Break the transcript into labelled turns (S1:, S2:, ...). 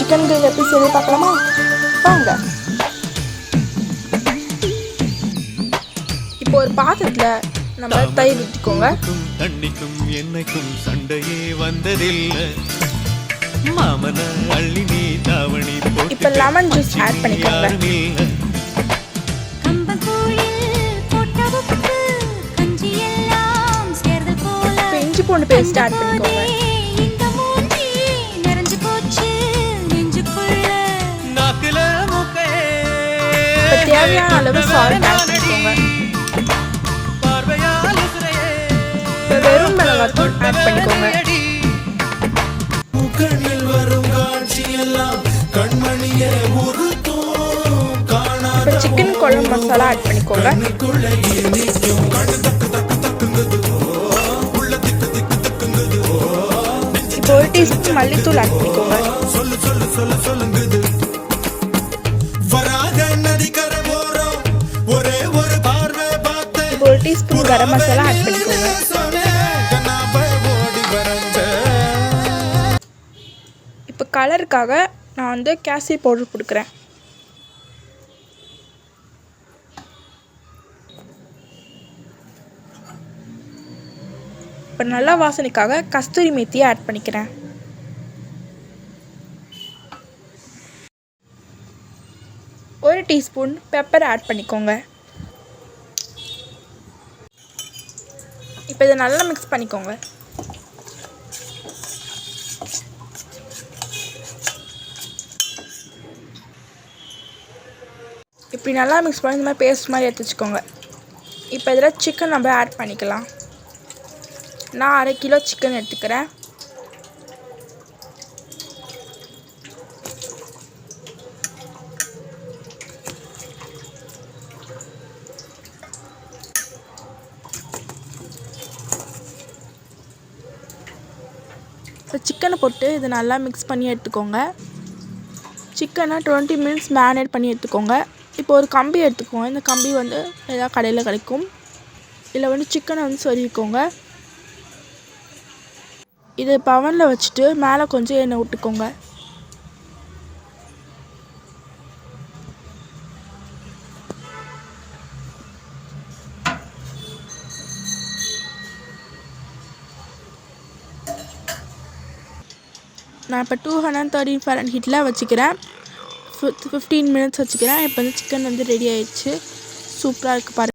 S1: Chicken gravy எப்படி செய்ய பார்க்கலாமா? வாங்க. இப்போ ஒரு பாத்திரத்தில் நம்ம தயிர் ஊற்றிக்கோங்க.
S2: தண்ணிக்கும் எண்ணெய்க்கும் சண்டையே வந்ததில்லை. மாமன அள்ளி நீ தாவணி போட்டு
S1: இப்போ லெமன் ஜூஸ் ஆட் பண்ணிக்கோங்க. இப்போ இஞ்சி பூண்டு பேஸ்ட் ஆட் பண்ணிக்கோங்க. இப்போ தேவையான அளவு சால்ட் ஆட் பண்ணிக்கோங்க. இப்போ வெறும் மிளகாத்தூள் ஆட் பண்ணிக்கோங்க. இப்போ சிக்கன் குழம்பு மசாலா ஆட் பண்ணிக்கோங்க. இப்போ 1 டீஸ்பூன் மல்லித்தூள் ஆட் பண்ணிக்கோங்க. இப்போ 1 டீஸ்பூன் கரம் மசாலா ஆட் பண்ணிக்கோங்க. இப்போ கலருக்காக நான் வந்து கேசரி பவுடர் கொடுக்குறேன். இப்போ நல்லா வாசனைக்காக கஸ்தூரி மேத்தியை ஆட் பண்ணிக்கிறேன். ஒரு டீஸ்பூன் பெப்பர் ஆட் பண்ணிக்கோங்க. இப்போ இதை நல்லா மிக்ஸ் பண்ணிக்கோங்க. இப்படி நல்லா மிக்ஸ் பண்ணி இந்த மாதிரி பேஸ்ட் மாதிரி எடுத்து வச்சுக்கோங்க. இப்போ இதில் சிக்கன் நம்ம ஆட் பண்ணிக்கலாம். நான் 1/2 கிலோ சிக்கன் எடுத்துக்கிறேன். இப்போ சிக்கனை போட்டு இதை நல்லா மிக்ஸ் பண்ணி எடுத்துக்கோங்க. சிக்கனை 20 மினிட்ஸ் மேரினேட் பண்ணி எடுத்துக்கோங்க. இப்போ ஒரு கம்பி எடுத்துக்கோங்க. இந்த கம்பி வந்து ஏதாவது கடையில் கிடைக்கும். இதில் வந்து சிக்கனை வந்து சொருவிக்கோங்க. இது பவனில் வச்சுட்டு மேலே கொஞ்சம் எண்ணெய் விட்டுக்கோங்க. நான் இப்போ 230 ஃபாரன்ஹீட்டில் வச்சுக்கிறேன். 15 மினிட்ஸ் வச்சுக்கிறேன். இப்போ வந்து சிக்கன் வந்து ரெடி ஆயிடுச்சு. சூப்பராக இருக்குது பாருங்கள்.